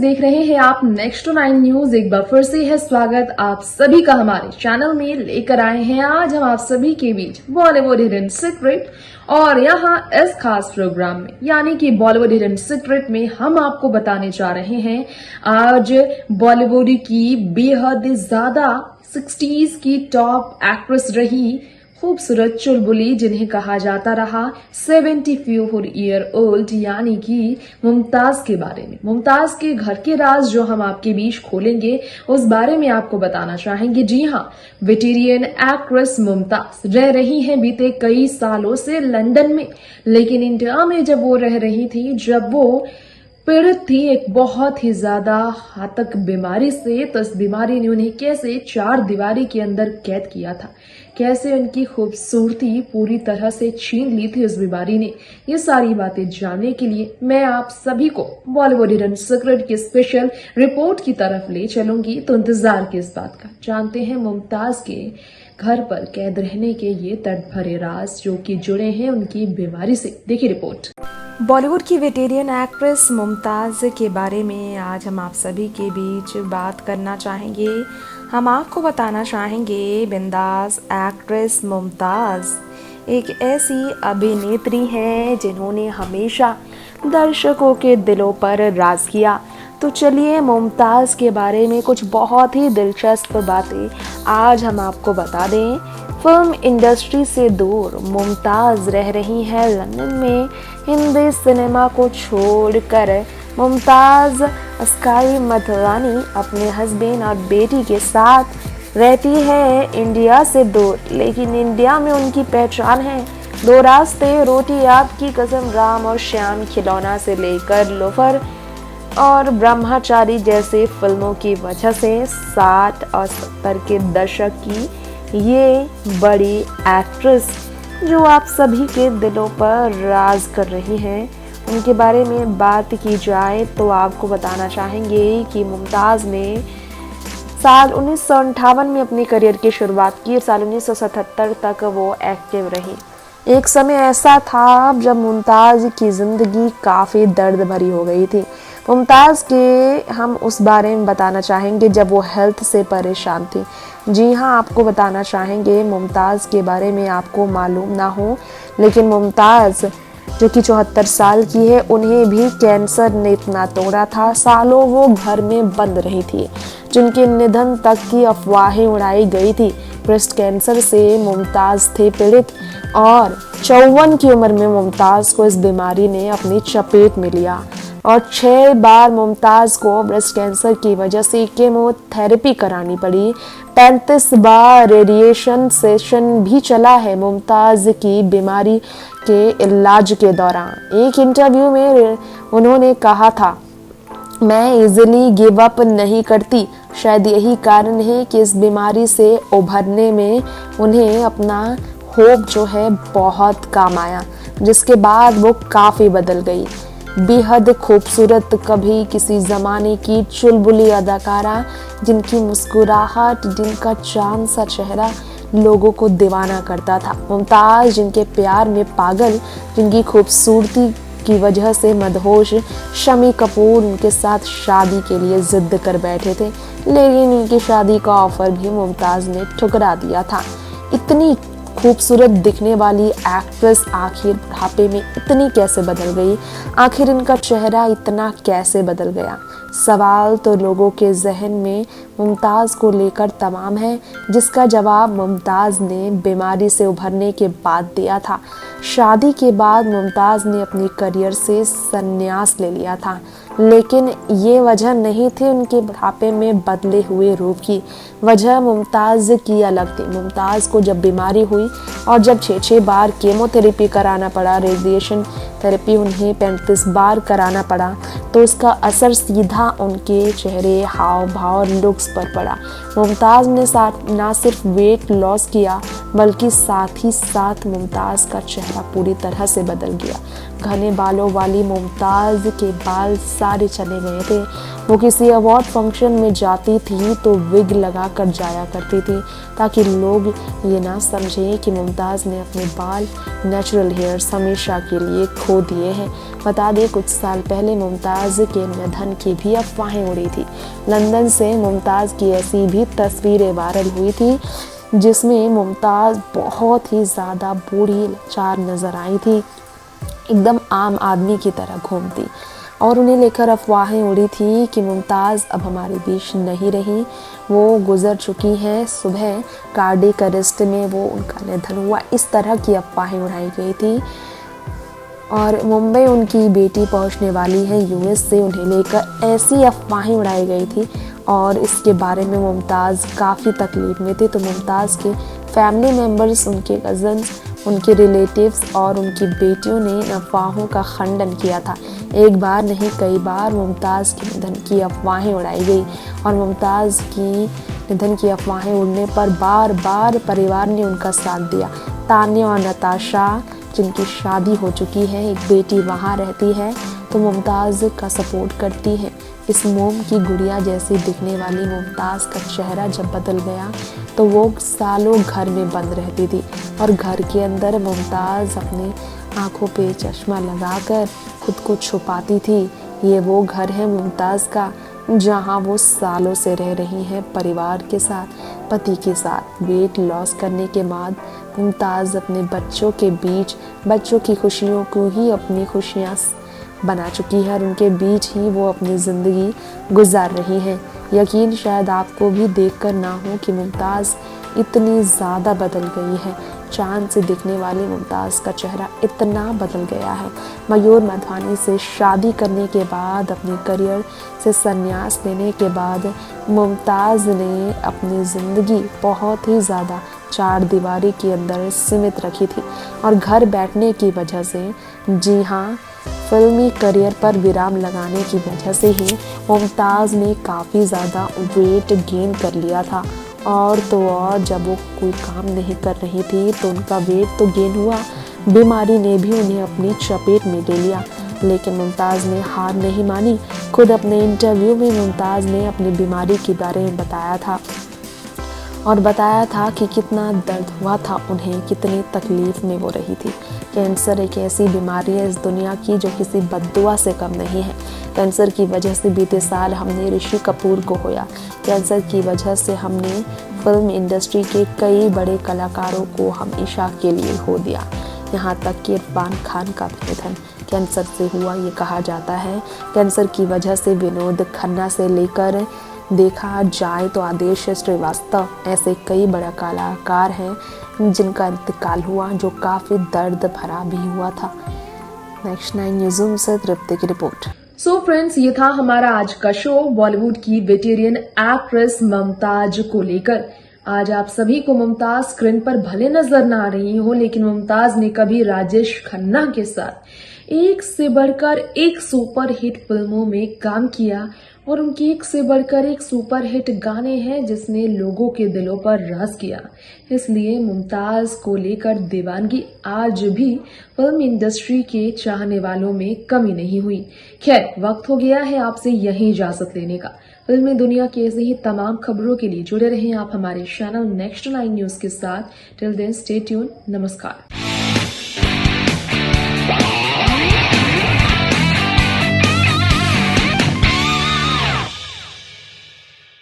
देख रहे हैं आप नेक्स्ट टू 9 न्यूज। एक बार फिर से है स्वागत आप सभी का हमारे चैनल में। लेकर आए हैं आज हम आप सभी के बीच बॉलीवुड हिडन सीक्रेट। और यहाँ इस खास प्रोग्राम में यानी कि बॉलीवुड हिडन सीक्रेट में हम आपको बताने जा रहे हैं आज बॉलीवुड की बेहद ज्यादा 60s की टॉप एक्ट्रेस रही खूबसूरत चुलबुली, जिन्हें कहा जाता रहा 74 ईयर ओल्ड, यानी कि मुमताज के बारे में। मुमताज के घर के राज जो हम आपके बीच खोलेंगे उस बारे में आपको बताना चाहेंगे। जी हाँ, वेटेरियन एक्ट्रेस मुमताज रह रही हैं बीते कई सालों से लंदन में, लेकिन इंडिया में जब वो रह रही थी, जब वो पीड़ित थी एक बहुत ही ज्यादा घातक बीमारी से, तो इस बीमारी ने उन्हें कैसे 4 दीवारी के अंदर कैद किया था, कैसे उनकी खूबसूरती पूरी तरह से छीन ली थी उस बीमारी ने। ये सारी बातें जानने के लिए मैं आप सभी को बॉलीवुड हिडन सीक्रेट की स्पेशल रिपोर्ट की तरफ ले चलूंगी। तो इंतजार किस बात का, जानते हैं मुमताज के घर पर कैद रहने के ये दर्द भरे राज जो कि जुड़े हैं उनकी बीमारी से। देखिए रिपोर्ट। बॉलीवुड की वेटेरियन एक्ट्रेस मुमताज़ के बारे में आज हम आप सभी के बीच बात करना चाहेंगे। हम आपको बताना चाहेंगे बिंदास एक्ट्रेस मुमताज़ एक ऐसी अभिनेत्री है जिन्होंने हमेशा दर्शकों के दिलों पर राज किया। तो चलिए मुमताज़ के बारे में कुछ बहुत ही दिलचस्प बातें आज हम आपको बता दें। फिल्म इंडस्ट्री से दूर मुमताज़ रह रही है लंदन में। हिंदी सिनेमा को छोड़कर मुमताज़ स्काई मथुरानी अपने हस्बैंड और बेटी के साथ रहती है इंडिया से दूर, लेकिन इंडिया में उनकी पहचान है 2 रास्ते, रोटी आपकी कसम, राम और श्याम, खिलौना से लेकर लोफर और ब्रह्मचारी जैसे फिल्मों की वजह से 60 और 70 के दशक की ये बड़ी एक्ट्रेस जो आप सभी के दिलों पर राज कर रही हैं, उनके बारे में बात की जाए तो आपको बताना चाहेंगे कि मुमताज़ ने साल 1958 में अपने करियर की शुरुआत की। साल 1977 तक वो एक्टिव रही। एक समय ऐसा था जब मुमताज़ की ज़िंदगी काफ़ी दर्द भरी हो गई थी। मुमताज़ के हम उस बारे में बताना चाहेंगे जब वो हेल्थ से परेशान थी। जी हाँ, आपको बताना चाहेंगे मुमताज़ के बारे में आपको मालूम ना हो, लेकिन मुमताज़ जो कि 74 साल की है, उन्हें भी कैंसर ने इतना तोड़ा था, सालों वो घर में बंद रही थी, जिनके निधन तक की अफवाहें उड़ाई गई थी। ब्रेस्ट कैंसर से मुमताज़ थे पीड़ित और 54 की उम्र में मुमताज़ को इस बीमारी ने अपनी चपेट में लिया और 6 बार मुमताज़ को ब्रेस्ट कैंसर की वजह से कीमोथेरेपी करानी पड़ी। 35 बार रेडिएशन सेशन भी चला है मुमताज़ की बीमारी के इलाज के दौरान। एक इंटरव्यू में उन्होंने कहा था, मैं इजीली गिव अप नहीं करती। शायद यही कारण है कि इस बीमारी से उभरने में उन्हें अपना होप जो है बहुत काम आया, जिसके बाद वो काफ़ी बदल गई। बेहद खूबसूरत, कभी किसी ज़माने की चुलबुली अदाकारा, जिनकी मुस्कुराहट, जिनका चांद सा चेहरा लोगों को दीवाना करता था। मुमताज़ जिनके प्यार में पागल, जिनकी खूबसूरती की वजह से मदहोश शमी कपूर उनके साथ शादी के लिए जिद कर बैठे थे, लेकिन उनकी शादी का ऑफर भी मुमताज़ ने ठुकरा दिया था। इतनी खूबसूरत दिखने वाली एक्ट्रेस आखिर बुढ़ापे में इतनी कैसे बदल गई? आखिर इनका चेहरा इतना कैसे बदल गया? सवाल तो लोगों के जहन में मुमताज़ को लेकर तमाम है, जिसका जवाब मुमताज़ ने बीमारी से उभरने के बाद दिया था। शादी के बाद मुमताज़ ने अपनी करियर से संन्यास ले लिया था, लेकिन ये वजह नहीं थी उनके बुढ़ापे में बदले हुए रूप की। वजह मुमताज़ की अलग थी। मुमताज़ को जब बीमारी हुई और जब 6 बार कीमोथेरेपी कराना पड़ा, रेडिएशन थेरेपी उन्हें 35 बार कराना पड़ा, तो उसका असर सीधा उनके चेहरे, हाव भाव, लुक्स पर पड़ा। मुमताज़ ने ना सिर्फ वेट लॉस किया, बल्कि साथ ही साथ मुमताज़ का चेहरा पूरी तरह से बदल गया। घने बालों वाली मुमताज़ के बाल सारे चले गए थे। वो किसी अवार्ड फंक्शन में जाती थी तो विग लगा कर जाया करती थी ताकि लोग ये ना समझें कि मुमताज़ ने अपने बाल नेचुरल हेयर्स हमेशा के लिए खो दिए हैं। बता दें कुछ साल पहले मुमताज़ के निधन की भी अफवाहें उड़ी थी। लंदन से मुमताज़ की ऐसी भी तस्वीरें वायरल हुई थी जिसमें मुमताज़ बहुत ही ज़्यादा बूढ़ी लाचार नज़र आई थी, एकदम आम आदमी की तरह घूमती, और उन्हें लेकर अफवाहें उड़ी थी कि मुमताज़ अब हमारे बीच नहीं रही, वो गुज़र चुकी हैं, सुबह कार्डियक अरेस्ट में वो उनका निधन हुआ। इस तरह की अफवाहें उड़ाई गई थी। और मुंबई उनकी बेटी पहुंचने वाली है यूएस से, उन्हें लेकर ऐसी अफवाहें उड़ाई गई थी और इसके बारे में मुमताज़ काफ़ी तकलीफ में थे। तो मुमताज़ के फैमिली मेम्बर्स, उनके कज़न्स, उनके रिलेटिव्स और उनकी बेटियों ने इन अफवाहों का खंडन किया था। एक बार नहीं कई बार मुमताज़ के निधन की अफवाहें उड़ाई गई और मुमताज़ की निधन की अफवाहें उड़ने पर बार बार परिवार ने उनका साथ दिया। तान्या और नताशा जिनकी शादी हो चुकी है, एक बेटी वहाँ रहती है, तो मुमताज़ का सपोर्ट करती है। इस मोम की गुड़िया जैसी दिखने वाली मुमताज़ का चेहरा जब बदल गया तो वो सालों घर में बंद रहती थी और घर के अंदर मुमताज़ अपने आँखों पे चश्मा लगाकर खुद को छुपाती थी। ये वो घर है मुमताज़ का जहाँ वो सालों से रह रही हैं परिवार के साथ, पति के साथ। वेट लॉस करने के बाद मुमताज़ अपने बच्चों के बीच बच्चों की खुशियों को ही अपनी खुशियाँ बना चुकी है और उनके बीच ही वो अपनी ज़िंदगी गुजार रही हैं। यकीन शायद आपको भी देखकर ना हो कि मुमताज़ इतनी ज़्यादा बदल गई है। चांद से दिखने वाली मुमताज़ का चेहरा इतना बदल गया है। मयूर मधवानी से शादी करने के बाद, अपने करियर से संन्यास लेने के बाद मुमताज़ ने अपनी ज़िंदगी बहुत ही ज़्यादा चार दीवारी के अंदर सीमित रखी थी और घर बैठने की वजह से, जी हाँ, फिल्मी करियर पर विराम लगाने की वजह से ही मुमताज़ ने काफ़ी ज़्यादा वेट गेन कर लिया था। और तो और जब वो कोई काम नहीं कर रही थी तो उनका वेट तो गेन हुआ, बीमारी ने भी उन्हें अपनी चपेट में ले लिया। लेकिन मुमताज़ ने हार नहीं मानी। खुद अपने इंटरव्यू में मुमताज़ ने अपनी बीमारी के बारे में बताया था और बताया था कि कितना दर्द हुआ था उन्हें, कितनी तकलीफ़ में वो रही थी। कैंसर एक ऐसी बीमारी है इस दुनिया की जो किसी बद्दुआ से कम नहीं है। कैंसर की वजह से बीते साल हमने ऋषि कपूर को खोया। कैंसर की वजह से हमने फिल्म इंडस्ट्री के कई बड़े कलाकारों को हमेशा के लिए खो दिया। यहाँ तक कि इरफान खान का भी निधन कैंसर से हुआ, ये कहा जाता है। कैंसर की वजह से विनोद खन्ना से लेकर देखा जाए तो आदेश श्रीवास्तव, ऐसे कई बड़ा कलाकार हैं जिनका इंतकाल हुआ, जो काफ़ी दर्द भरा भी हुआ था। नेक्स्ट 9 न्यूज़ से तृप्ति की रिपोर्ट। सो फ्रेंड्स, ये था हमारा आज का शो बॉलीवुड की वेटेरियन एक्ट्रेस मुमताज को लेकर। आज आप सभी को मुमताज स्क्रीन पर भले नजर ना आ रही हो, लेकिन मुमताज ने कभी राजेश खन्ना के साथ एक से बढ़कर एक सुपरहिट फिल्मों में काम किया और उनकी एक से बढ़कर एक सुपरहिट गाने हैं जिसने लोगों के दिलों पर राज किया। इसलिए मुमताज को लेकर दीवानगी आज भी फिल्म इंडस्ट्री के चाहने वालों में कमी नहीं हुई। खैर, वक्त हो गया है आपसे यही इजाजत लेने का। फिल्मी दुनिया की ऐसी ही तमाम खबरों के लिए जुड़े रहें आप हमारे चैनल नेक्स्ट 9 न्यूज के साथ। Till then stay tuned. नमस्कार।